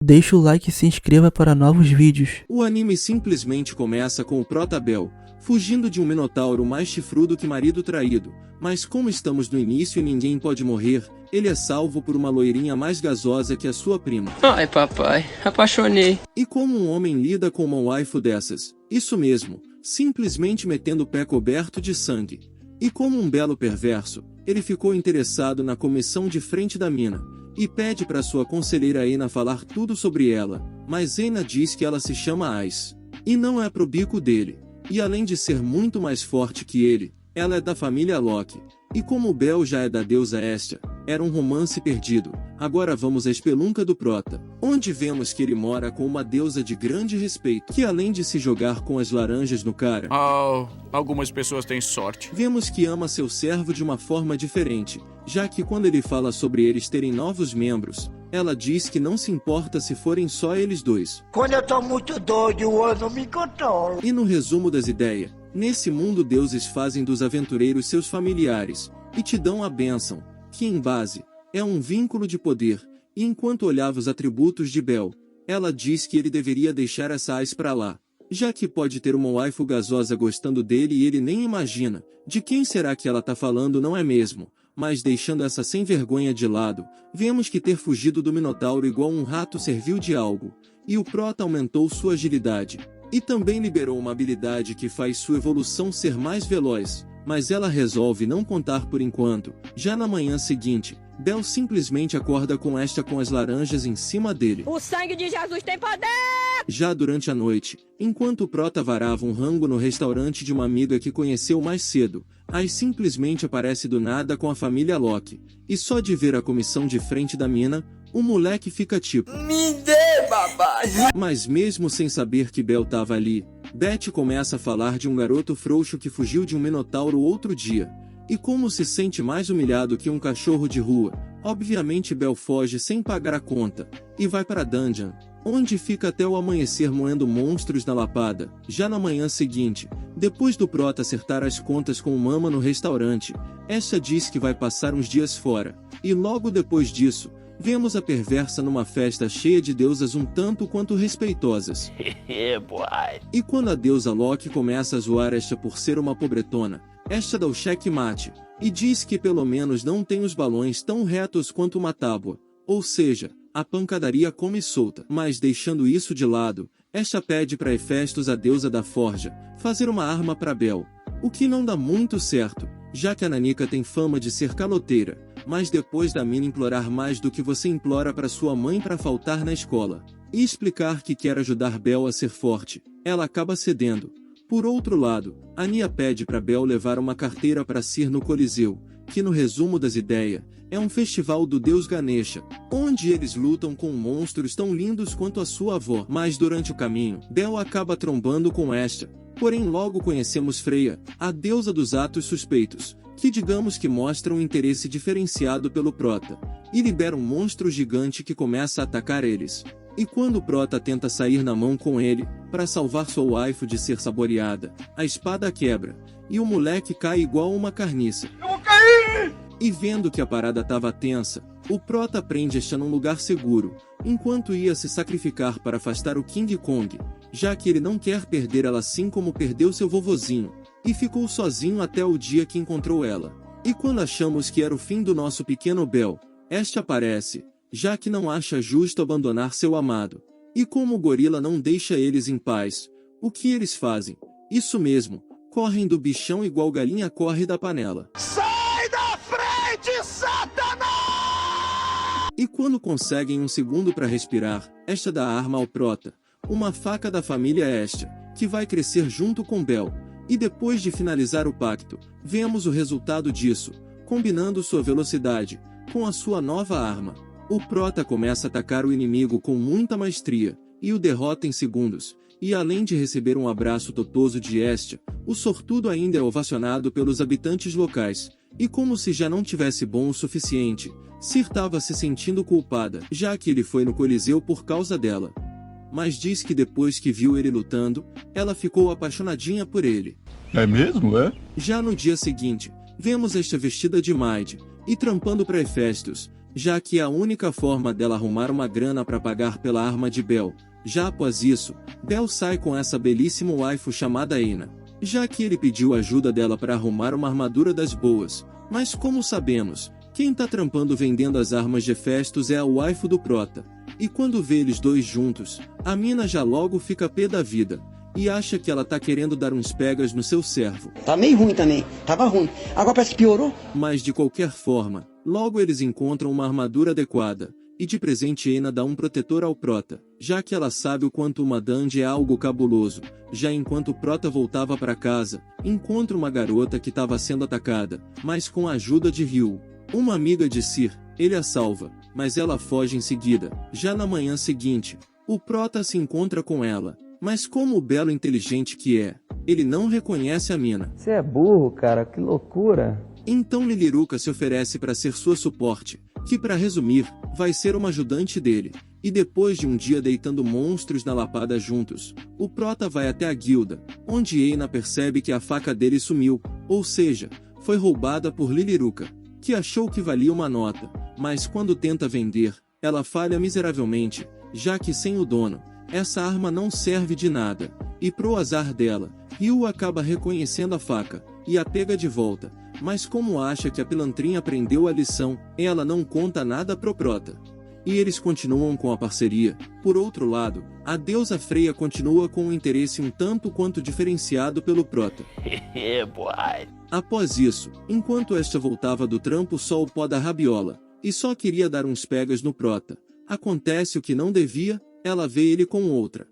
Deixa o like e se inscreva para novos vídeos. O anime simplesmente começa com o prota Bell fugindo de um minotauro mais chifrudo que marido traído, mas como estamos no início e ninguém pode morrer, ele é salvo por uma loirinha mais gasosa que a sua prima. Ai papai, apaixonei. E como um homem lida com uma waifu dessas? Isso mesmo, simplesmente metendo o pé coberto de sangue. E como um belo perverso, ele ficou interessado na comissão de frente da mina, e pede para sua conselheira Eina falar tudo sobre ela, mas Eina diz que ela se chama Ice. E não é pro bico dele. E além de ser muito mais forte que ele, ela é da família Loki. E como o Bell já é da deusa Hestia, era um romance perdido. Agora vamos à espelunca do prota, onde vemos que ele mora com uma deusa de grande respeito, que além de se jogar com as laranjas no cara, algumas pessoas têm sorte. Vemos que ama seu servo de uma forma diferente, já que quando ele fala sobre eles terem novos membros, ela diz que não se importa se forem só eles dois. Quando eu tô muito doido, eu não me controlo. E no resumo das ideias, nesse mundo deuses fazem dos aventureiros seus familiares, e te dão a bênção, que em base, é um vínculo de poder, e enquanto olhava os atributos de Bell, ela diz que ele deveria deixar essa Ice pra lá, já que pode ter uma waifu gasosa gostando dele e ele nem imagina, de quem será que ela tá falando, não é mesmo? Mas deixando essa sem vergonha de lado, vemos que ter fugido do Minotauro igual um rato serviu de algo, e o prota aumentou sua agilidade, e também liberou uma habilidade que faz sua evolução ser mais veloz, mas ela resolve não contar por enquanto. Já na manhã seguinte, Bell simplesmente acorda com esta com as laranjas em cima dele. O sangue de Jesus tem poder! Já durante a noite, enquanto o prota varava um rango no restaurante de uma amiga que conheceu mais cedo, Ai simplesmente aparece do nada com a família Loki, e só de ver a comissão de frente da mina, o moleque fica tipo: Me dê, babá! Mas mesmo sem saber que Bell tava ali, Beth começa a falar de um garoto frouxo que fugiu de um minotauro outro dia. E como se sente mais humilhado que um cachorro de rua, obviamente Bell foge sem pagar a conta, e vai para a dungeon, onde fica até o amanhecer moendo monstros na lapada. Já na manhã seguinte, depois do prota acertar as contas com o mama no restaurante, esta diz que vai passar uns dias fora, e logo depois disso, vemos a perversa numa festa cheia de deusas um tanto quanto respeitosas. E quando a deusa Loki começa a zoar esta por ser uma pobretona, esta dá o checkmate, e diz que pelo menos não tem os balões tão retos quanto uma tábua, ou seja, a pancadaria come solta. Mas deixando isso de lado, esta pede para Hefestos, a deusa da forja, fazer uma arma para Bell, o que não dá muito certo, já que a Nanika tem fama de ser caloteira, mas depois da mina implorar mais do que você implora para sua mãe para faltar na escola, e explicar que quer ajudar Bell a ser forte, ela acaba cedendo. Por outro lado, Ania pede para Bell levar uma carteira para Sir no Coliseu, que no resumo das ideias, é um festival do deus Ganesha, onde eles lutam com monstros tão lindos quanto a sua avó. Mas durante o caminho, Bell acaba trombando com esta, porém logo conhecemos Freya, a deusa dos atos suspeitos, que digamos que mostra um interesse diferenciado pelo prota, e libera um monstro gigante que começa a atacar eles. E quando o prota tenta sair na mão com ele, para salvar sua waifu de ser saboreada, a espada quebra, e o moleque cai igual uma carniça. Eu vou cair! E vendo que a parada tava tensa, o prota prende esta num lugar seguro, enquanto ia se sacrificar para afastar o King Kong, já que ele não quer perder ela assim como perdeu seu vovozinho, e ficou sozinho até o dia que encontrou ela. E quando achamos que era o fim do nosso pequeno Bell, esta aparece, já que não acha justo abandonar seu amado. E como o gorila não deixa eles em paz, o que eles fazem? Isso mesmo, correm do bichão igual galinha corre da panela. Sai da frente, Satanás! E quando conseguem um segundo para respirar, esta dá a arma ao prota, uma faca da família Hestia, que vai crescer junto com Bell. E depois de finalizar o pacto, vemos o resultado disso, combinando sua velocidade com a sua nova arma. O prota começa a atacar o inimigo com muita maestria, e o derrota em segundos, e além de receber um abraço totoso de Hestia, o sortudo ainda é ovacionado pelos habitantes locais, e como se já não tivesse bom o suficiente, Sir estava se sentindo culpada, já que ele foi no Coliseu por causa dela. Mas diz que depois que viu ele lutando, ela ficou apaixonadinha por ele. É mesmo, é? Já no dia seguinte, vemos esta vestida de Maid, e trampando para Hefestos, já que é a única forma dela arrumar uma grana para pagar pela arma de Bel. Já após isso, Bel sai com essa belíssima waifu chamada Eina, já que ele pediu ajuda dela para arrumar uma armadura das boas. Mas como sabemos, quem tá trampando vendendo as armas de Festus é a waifu do prota. E quando vê eles dois juntos, a mina já logo fica pé da vida, e acha que ela tá querendo dar uns pegas no seu servo. Tá meio ruim também, tava ruim. Agora parece que piorou. Mas de qualquer forma, logo eles encontram uma armadura adequada, e de presente Eina dá um protetor ao prota, já que ela sabe o quanto uma dandy é algo cabuloso. Já enquanto o prota voltava para casa, encontra uma garota que estava sendo atacada, mas com a ajuda de Ryu, uma amiga de Sir, ele a salva, mas ela foge em seguida. Já na manhã seguinte, o prota se encontra com ela, mas como o belo inteligente que é, ele não reconhece a mina. Você é burro, cara, que loucura. Então Liliruca se oferece para ser sua suporte, que para resumir, vai ser uma ajudante dele. E depois de um dia deitando monstros na lapada juntos, o prota vai até a guilda, onde Eina percebe que a faca dele sumiu, ou seja, foi roubada por Liliruca, que achou que valia uma nota, mas quando tenta vender, ela falha miseravelmente, já que sem o dono, essa arma não serve de nada. E pro azar dela, Ryu acaba reconhecendo a faca, e a pega de volta, mas como acha que a pilantrinha aprendeu a lição, ela não conta nada pro prota. E eles continuam com a parceria. Por outro lado, a deusa Freya continua com um interesse um tanto quanto diferenciado pelo prota. Após isso, enquanto esta voltava do trampo só o pó da rabiola, e só queria dar uns pegas no prota, acontece o que não devia, ela vê ele com outra.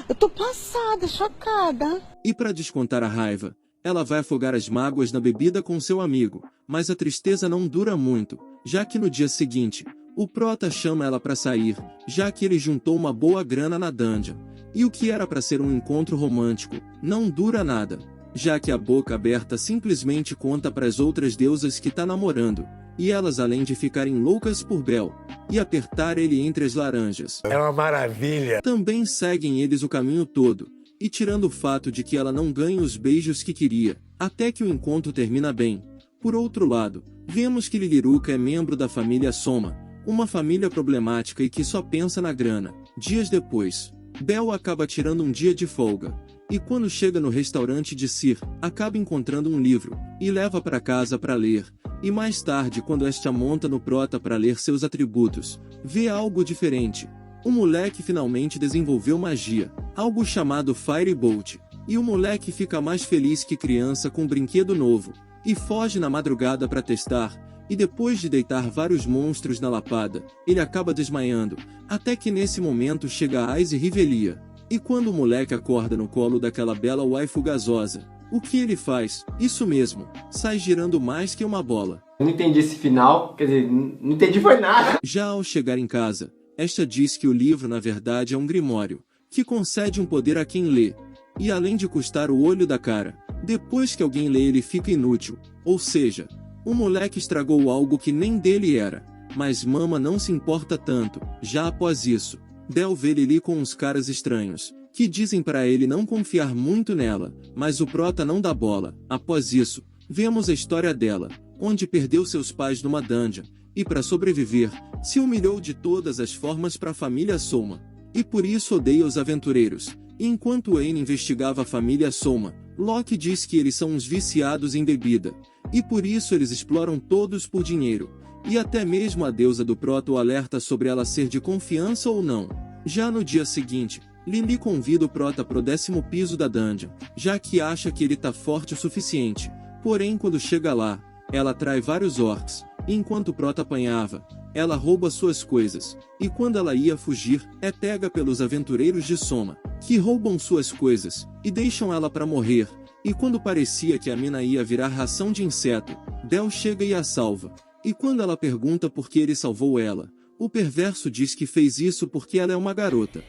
Eu tô passada, chocada. E para descontar a raiva, ela vai afogar as mágoas na bebida com seu amigo, mas a tristeza não dura muito, já que no dia seguinte, o prota chama ela para sair, já que ele juntou uma boa grana na dungeon. E o que era para ser um encontro romântico, não dura nada, já que a boca aberta simplesmente conta para as outras deusas que tá namorando, e elas além de ficarem loucas por Bel, e apertar ele entre as laranjas. É uma maravilha. Também seguem eles o caminho todo, e tirando o fato de que ela não ganha os beijos que queria, até que o encontro termina bem. Por outro lado, vemos que Liliruca é membro da família Soma, uma família problemática e que só pensa na grana. Dias depois, Bel acaba tirando um dia de folga, e quando chega no restaurante de Sir, acaba encontrando um livro, e leva para casa para ler, e mais tarde quando esta monta no prota para ler seus atributos, vê algo diferente. O moleque finalmente desenvolveu magia, algo chamado Firebolt, e o moleque fica mais feliz que criança com um brinquedo novo, e foge na madrugada para testar, e depois de deitar vários monstros na lapada, ele acaba desmaiando, até que nesse momento chega a Ice Rivelia. E quando o moleque acorda no colo daquela bela waifu gasosa, o que ele faz? Isso mesmo, sai girando mais que uma bola. Eu não entendi esse final, quer dizer, não entendi foi nada. Já ao chegar em casa, esta diz que o livro na verdade é um grimório, que concede um poder a quem lê, e além de custar o olho da cara, depois que alguém lê ele fica inútil, ou seja, o moleque estragou algo que nem dele era, mas Mama não se importa tanto. Já após isso, Bel vê Lili com uns caras estranhos, que dizem para ele não confiar muito nela, mas o prota não dá bola. Após isso, vemos a história dela, onde perdeu seus pais numa dungeon, e para sobreviver, se humilhou de todas as formas para a família Soma, e por isso odeia os aventureiros. Enquanto Aine investigava a família Soma, Loki diz que eles são uns viciados em bebida, e por isso eles exploram todos por dinheiro, e até mesmo a deusa do prota o alerta sobre ela ser de confiança ou não. Já no dia seguinte, Lili convida o prota pro 10º piso da dungeon, já que acha que ele tá forte o suficiente, porém quando chega lá, ela atrai vários orcs, e enquanto o prota apanhava, ela rouba suas coisas, e quando ela ia fugir, é pega pelos aventureiros de Soma, que roubam suas coisas, e deixam ela para morrer, e quando parecia que a mina ia virar ração de inseto, Bel chega e a salva, e quando ela pergunta por que ele salvou ela, o perverso diz que fez isso porque ela é uma garota.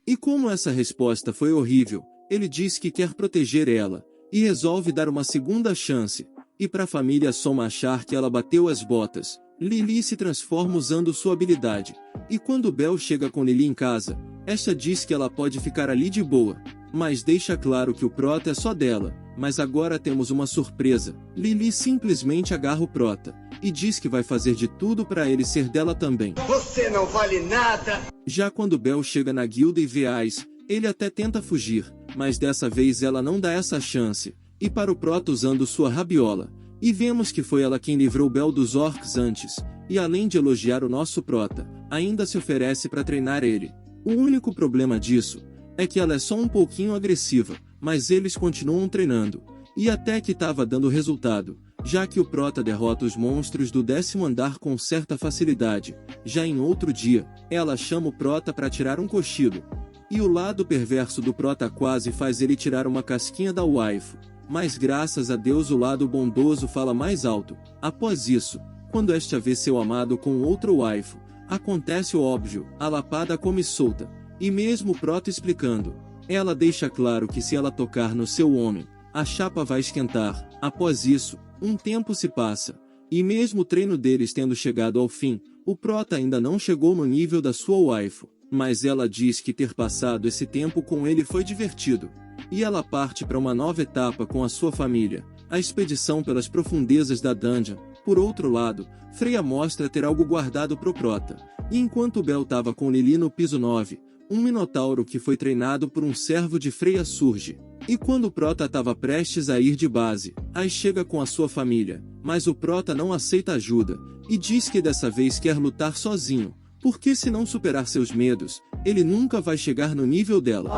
E como essa resposta foi horrível, ele diz que quer proteger ela, e resolve dar uma segunda chance, e para a família Soma achar que ela bateu as botas, Lily se transforma usando sua habilidade. E quando Belle chega com Lily em casa, esta diz que ela pode ficar ali de boa, mas deixa claro que o Prota é só dela. Mas agora temos uma surpresa. Lily simplesmente agarra o Prota e diz que vai fazer de tudo para ele ser dela também. Você não vale nada. Já quando Belle chega na guilda e vê Ice, ele até tenta fugir, mas dessa vez ela não dá essa chance, e para o Prota usando sua rabiola. E vemos que foi ela quem livrou Belle dos orcs antes, e além de elogiar o nosso Prota, ainda se oferece para treinar ele. O único problema disso é que ela é só um pouquinho agressiva, mas eles continuam treinando, e até que estava dando resultado, já que o Prota derrota os monstros do 10º andar com certa facilidade. Já em outro dia, ela chama o Prota para tirar um cochilo, e o lado perverso do Prota quase faz ele tirar uma casquinha da waifu, mas graças a Deus o lado bondoso fala mais alto. Após isso, quando esta vê seu amado com outro waifu, acontece o óbvio, a lapada come solta, e mesmo o Prota explicando, ela deixa claro que se ela tocar no seu homem, a chapa vai esquentar. Após isso, um tempo se passa, e mesmo o treino deles tendo chegado ao fim, o Prota ainda não chegou no nível da sua waifu, mas ela diz que ter passado esse tempo com ele foi divertido, e ela parte para uma nova etapa com a sua família, a expedição pelas profundezas da dungeon. Por outro lado, Freya mostra ter algo guardado pro Prota, e enquanto Belle estava com Lily no piso 9, um minotauro que foi treinado por um servo de Freya surge. E quando o Prota estava prestes a ir de base, aí chega com a sua família, mas o Prota não aceita ajuda, e diz que dessa vez quer lutar sozinho, porque se não superar seus medos, ele nunca vai chegar no nível dela.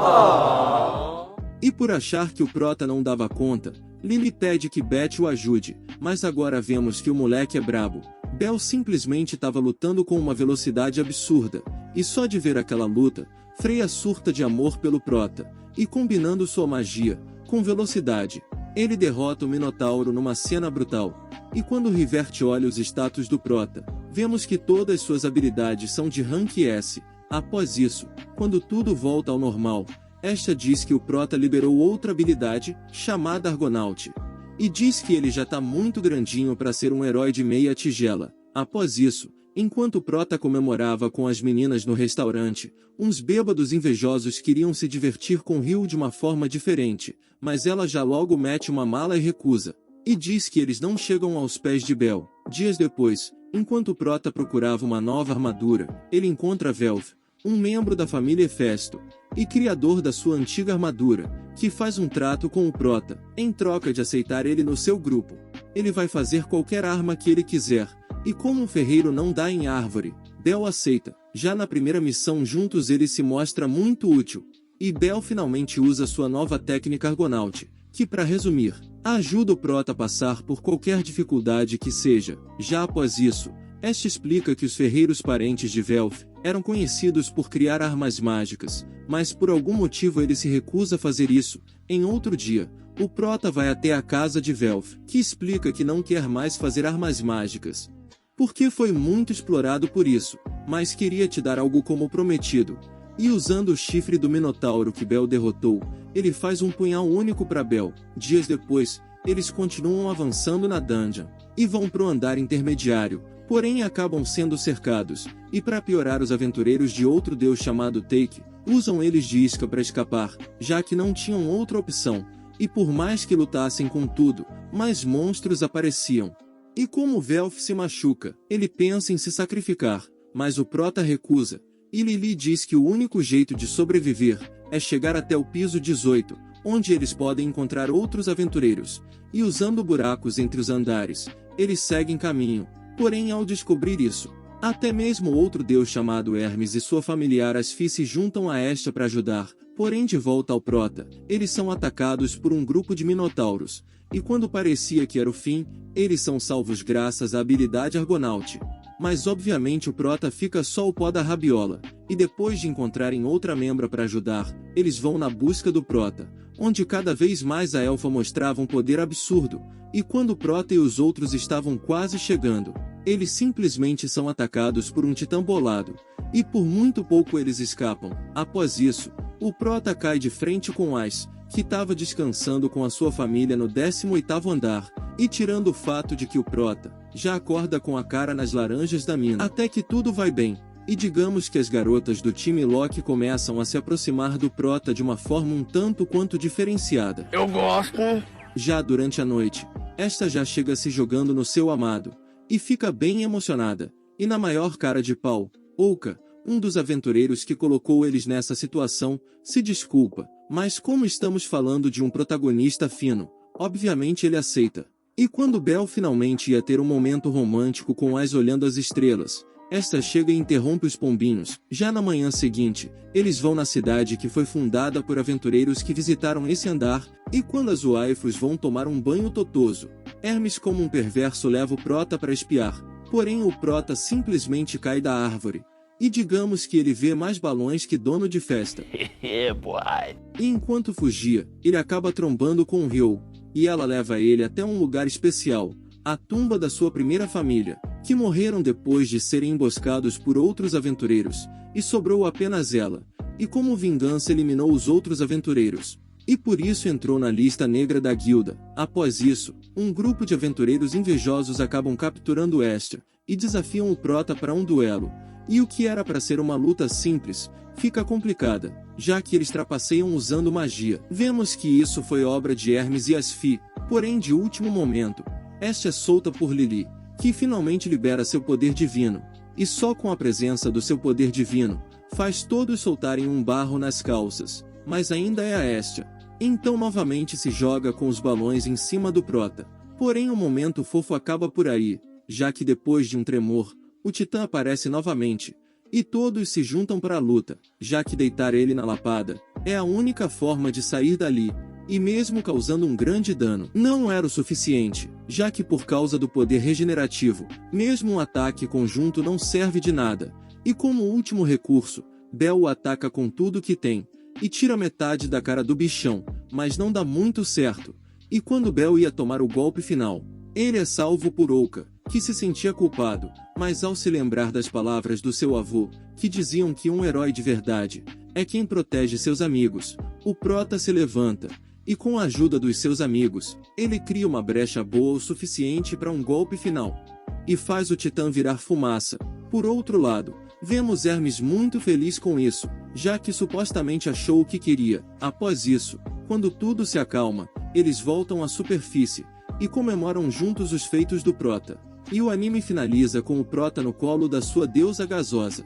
E por achar que o Prota não dava conta, Lily pede que Beth o ajude, mas agora vemos que o moleque é brabo. Belle simplesmente estava lutando com uma velocidade absurda, e só de ver aquela luta, Freya surta de amor pelo Prota, e combinando sua magia com velocidade, ele derrota o Minotauro numa cena brutal. E quando Riverte olha os status do Prota, vemos que todas suas habilidades são de rank S. Após isso, quando tudo volta ao normal, esta diz que o Prota liberou outra habilidade, chamada Argonaut, e diz que ele já tá muito grandinho para ser um herói de meia tigela. Após isso, enquanto o Prota comemorava com as meninas no restaurante, uns bêbados invejosos queriam se divertir com Ryu de uma forma diferente, mas ela já logo mete uma mala e recusa, e diz que eles não chegam aos pés de Belle. Dias depois, enquanto o Prota procurava uma nova armadura, ele encontra Velf, um membro da família Hefesto, e criador da sua antiga armadura, que faz um trato com o Prota. Em troca de aceitar ele no seu grupo, ele vai fazer qualquer arma que ele quiser, e como um ferreiro não dá em árvore, Belle aceita. Já na primeira missão juntos ele se mostra muito útil, e Belle finalmente usa sua nova técnica Argonaut, que para resumir, ajuda o Prota a passar por qualquer dificuldade que seja. Já após isso, esta explica que os ferreiros parentes de Velf eram conhecidos por criar armas mágicas, mas por algum motivo ele se recusa a fazer isso. Em outro dia, o Prota vai até a casa de Velf, que explica que não quer mais fazer armas mágicas, porque foi muito explorado por isso, mas queria te dar algo como prometido. E usando o chifre do Minotauro que Belle derrotou, ele faz um punhal único para Belle. Dias depois, eles continuam avançando na dungeon, e vão pro andar intermediário, porém acabam sendo cercados, e para piorar os aventureiros de outro deus chamado Take, usam eles de isca para escapar, já que não tinham outra opção, e por mais que lutassem com tudo, mais monstros apareciam. E como Velf se machuca, ele pensa em se sacrificar, mas o Prota recusa, e Lily diz que o único jeito de sobreviver é chegar até o piso 18, onde eles podem encontrar outros aventureiros, e usando buracos entre os andares, eles seguem caminho. Porém, ao descobrir isso, até mesmo outro deus chamado Hermes e sua familiar Asfi se juntam a esta para ajudar. Porém, de volta ao Prota, eles são atacados por um grupo de minotauros, e quando parecia que era o fim, eles são salvos graças à habilidade Argonaut. Mas obviamente o Prota fica só o pó da rabiola, e depois de encontrarem outra membra para ajudar, eles vão na busca do Prota, onde cada vez mais a elfa mostrava um poder absurdo, e quando o Prota e os outros estavam quase chegando, eles simplesmente são atacados por um titã bolado, e por muito pouco eles escapam. Após isso, o Prota cai de frente com Ice, que estava descansando com a sua família no 18º andar, e tirando o fato de que o Prota já acorda com a cara nas laranjas da mina. Até que tudo vai bem. E digamos que as garotas do time Loki começam a se aproximar do prota de uma forma um tanto quanto diferenciada. Eu gosto. Já durante a noite, esta já chega se jogando no seu amado, e fica bem emocionada. E na maior cara de pau, Ouka, um dos aventureiros que colocou eles nessa situação, se desculpa, mas como estamos falando de um protagonista fino, obviamente ele aceita. E quando Bel finalmente ia ter um momento romântico com Ais olhando as estrelas, esta chega e interrompe os pombinhos. Já na manhã seguinte, eles vão na cidade que foi fundada por aventureiros que visitaram esse andar, e quando as waifus vão tomar um banho totoso, Hermes como um perverso leva o prota para espiar, porém o prota simplesmente cai da árvore. E digamos que ele vê mais balões que dono de festa. E enquanto fugia, ele acaba trombando com o Ryo, e ela leva ele até um lugar especial, a tumba da sua primeira família, que morreram depois de serem emboscados por outros aventureiros, e sobrou apenas ela, e como vingança eliminou os outros aventureiros, e por isso entrou na lista negra da guilda. Após isso, um grupo de aventureiros invejosos acabam capturando esta, e desafiam o prota para um duelo, e o que era para ser uma luta simples, fica complicada, já que eles trapaceiam usando magia. Vemos que isso foi obra de Hermes e Asfi, porém de último momento, esta é solta por Lili, que finalmente libera seu poder divino, e só com a presença do seu poder divino, faz todos soltarem um barro nas calças, mas ainda é a Estia. Então novamente se joga com os balões em cima do prota. Porém o momento fofo acaba por aí, já que depois de um tremor, o Titã aparece novamente, e todos se juntam para a luta, já que deitar ele na lapada é a única forma de sair dali. E mesmo causando um grande dano, não era o suficiente, já que por causa do poder regenerativo, mesmo um ataque conjunto não serve de nada, e como último recurso, Bel o ataca com tudo que tem, e tira metade da cara do bichão, mas não dá muito certo, e quando Bel ia tomar o golpe final, ele é salvo por Ouka, que se sentia culpado, mas ao se lembrar das palavras do seu avô, que diziam que um herói de verdade é quem protege seus amigos, o prota se levanta, e com a ajuda dos seus amigos, ele cria uma brecha boa o suficiente para um golpe final. E faz o Titã virar fumaça. Por outro lado, vemos Hermes muito feliz com isso, já que supostamente achou o que queria. Após isso, quando tudo se acalma, eles voltam à superfície, e comemoram juntos os feitos do prota. E o anime finaliza com o prota no colo da sua deusa gasosa.